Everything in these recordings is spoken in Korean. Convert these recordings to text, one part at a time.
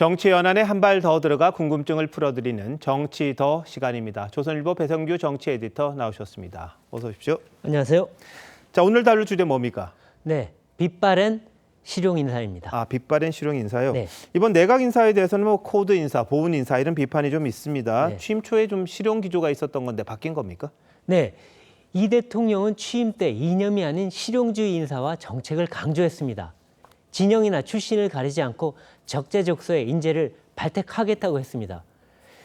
정치 연안에 한 발 더 들어가 궁금증을 풀어드리는 정치 더 시간입니다. 조선일보 배성규 정치 에디터 나오셨습니다. 어서 오십시오. 안녕하세요. 자, 오늘 다룰 주제 뭡니까? 네, 빛바랜 실용 인사입니다. 아, 빛바랜 실용 인사요? 네. 이번 내각 인사에 대해서는 뭐 코드 인사, 보훈 인사 이런 비판이 좀 있습니다. 네. 취임 초에 좀 실용 기조가 있었던 건데 바뀐 겁니까? 네, 이 대통령은 취임 때 이념이 아닌 실용주의 인사와 정책을 강조했습니다. 진영이나 출신을 가리지 않고 적재적소에 인재를 발탁하겠다고 했습니다.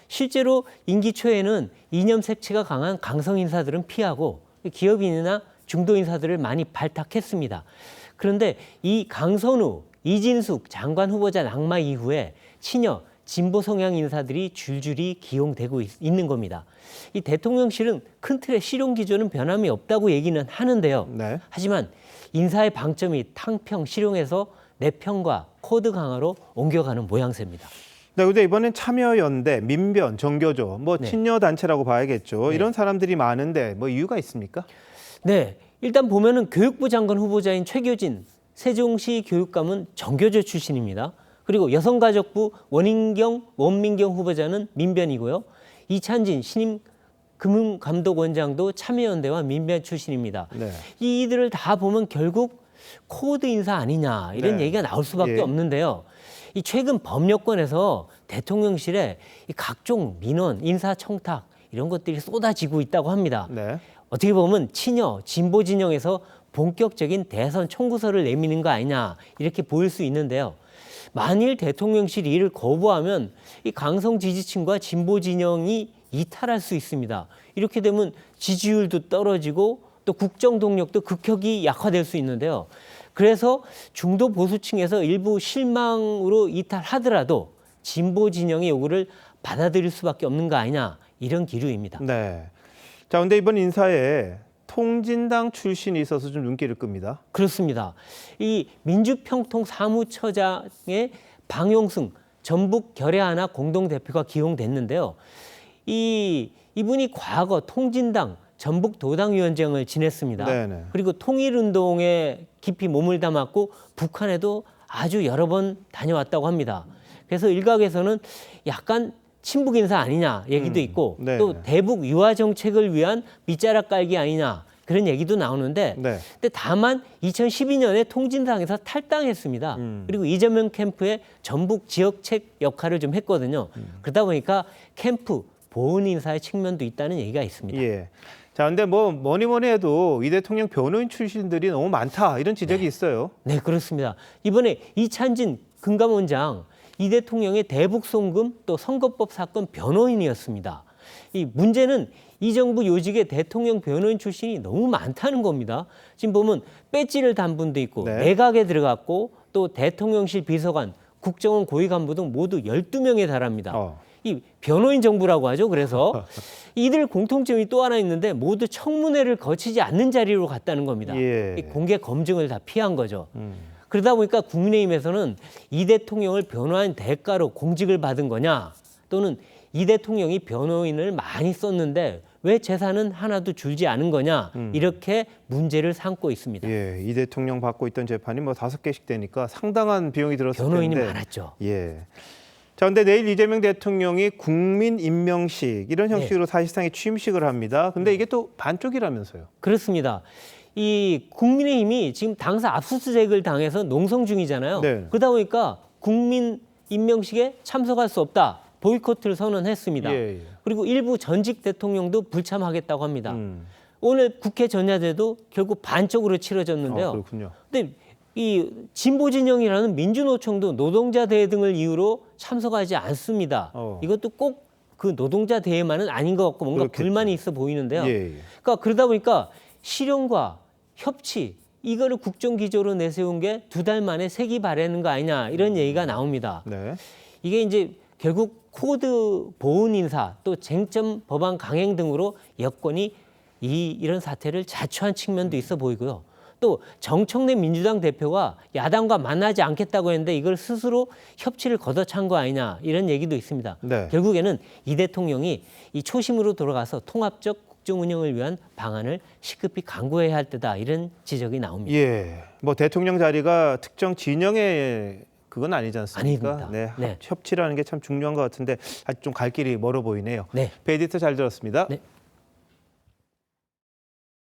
실제로 임기 초에는 이념 색채가 강한 강성 인사들은 피하고 기업인이나 중도 인사들을 많이 발탁했습니다. 그런데 이 강선우, 이진숙 장관 후보자 낙마 이후에 친여, 진보 성향 인사들이 줄줄이 기용되고 있는 겁니다. 이 대통령실은 큰 틀의 실용 기조는 변함이 없다고 얘기는 하는데요. 네. 하지만 인사의 방점이 탕평 실용에서 내평과 코드 강화로 옮겨가는 모양새입니다. 네, 근데 이번엔 참여연대, 민변, 정교조, 뭐 네. 친여 단체라고 봐야겠죠. 네. 이런 사람들이 많은데 뭐 이유가 있습니까? 네, 일단 보면은 교육부 장관 후보자인 최교진 세종시 교육감은 정교조 출신입니다. 그리고 여성가족부 원민경 후보자는 민변이고요. 이찬진 신임 금융감독원장도 참여연대와 민변 출신입니다. 네. 이들을 다 보면 결국 코드 인사 아니냐 이런 네. 얘기가 나올 수밖에 예. 없는데요. 이 최근 법여권에서 대통령실에 이 각종 민원, 인사청탁 이런 것들이 쏟아지고 있다고 합니다. 네. 어떻게 보면 친여, 진보 진영에서 본격적인 대선 청구서를 내미는 거 아니냐 이렇게 보일 수 있는데요. 만일 대통령실이 이를 거부하면 이 강성 지지층과 진보 진영이 이탈할 수 있습니다. 이렇게 되면 지지율도 떨어지고 또 국정 동력도 급격히 약화될 수 있는데요. 그래서 중도 보수층에서 일부 실망으로 이탈하더라도 진보 진영의 요구를 받아들일 수밖에 없는 거 아니냐 이런 기류입니다. 네. 자, 근데 이번 인사에 통진당 출신이 있어서 좀 눈길을 끕니다. 그렇습니다. 이 민주평통 사무처장의 방용승 전북 결의하나 공동대표가 기용됐는데요. 이분이 과거 통진당 전북도당위원장을 지냈습니다. 네네. 그리고 통일운동에 깊이 몸을 담았고 북한에도 아주 여러 번 다녀왔다고 합니다. 그래서 일각에서는 약간 친북 인사 아니냐 얘기도 있고 네. 또 대북 유화 정책을 위한 밑자락 깔기 아니냐 그런 얘기도 나오는데 네. 근데 다만 2012년에 통진당에서 탈당했습니다. 그리고 이재명 캠프의 전북 지역책 역할을 좀 했거든요. 그러다 보니까 캠프 보훈 인사의 측면도 있다는 얘기가 있습니다. 예. 자, 근데 뭐 뭐니 해도 이 대통령 변호인 출신들이 너무 많다 이런 지적이 있어요. 네, 그렇습니다. 이번에 이찬진 금감원장 이 대통령의 대북 송금 또 선거법 사건 변호인이었습니다. 이 문제는 이 정부 요직에 대통령 변호인 출신이 너무 많다는 겁니다. 지금 보면 배지를 단 분도 있고 네. 내각에 들어갔고 또 대통령실 비서관, 국정원 고위 간부 등 모두 12명에 달합니다. 이 변호인 정부라고 하죠. 그래서 이들 공통점이 또 하나 있는데 모두 청문회를 거치지 않는 자리로 갔다는 겁니다. 예. 이 공개 검증을 다 피한 거죠. 그러다 보니까 국민의힘에서는 이 대통령을 변호한 대가로 공직을 받은 거냐 또는 이 대통령이 변호인을 많이 썼는데 왜 재산은 하나도 줄지 않은 거냐 이렇게 문제를 삼고 있습니다. 예, 이 대통령 받고 있던 재판이 뭐 5개씩 되니까 상당한 비용이 들었을 텐데. 변호인이 많았죠. 예. 자, 근데 내일 이재명 대통령이 국민 임명식 이런 형식으로 사실상의 취임식을 합니다. 근데 이게 또 반쪽이라면서요. 그렇습니다. 이 국민의힘이 지금 당사 압수수색을 당해서 농성 중이잖아요. 네. 그러다 보니까 국민 임명식에 참석할 수 없다. 보이콧을 선언했습니다. 예. 그리고 일부 전직 대통령도 불참하겠다고 합니다. 오늘 국회 전야제도 결국 반쪽으로 치러졌는데요. 그렇군요. 근데 이 진보 진영이라는 민주노총도 노동자 대회 등을 이유로 참석하지 않습니다. 이것도 꼭 그 노동자 대회만은 아닌 것 같고 뭔가 그렇겠죠. 불만이 있어 보이는데요. 예. 그러니까 그러다 보니까 실용과 협치 이거를 국정 기조로 내세운 게 2달 만에 색이 바래는 거 아니냐 이런 얘기가 나옵니다. 네. 이게 이제 결국 코드 보훈 인사 또 쟁점 법안 강행 등으로 여권이 이런 사태를 자초한 측면도 있어 보이고요. 또 정청래 민주당 대표가 야당과 만나지 않겠다고 했는데 이걸 스스로 협치를 걷어찬 거 아니냐 이런 얘기도 있습니다. 네. 결국에는 이 대통령이 이 초심으로 돌아가서 통합적 국정 운영을 위한 방안을 시급히 강구해야 할 때다 이런 지적이 나옵니다. 예. 뭐 대통령 자리가 특정 진영의 그건 아니지 않습니까? 아닙니다. 네, 네. 협치라는 게 참 중요한 것 같은데 아직 좀 갈 길이 멀어 보이네요. 네. 베디터 잘 들었습니다. 네.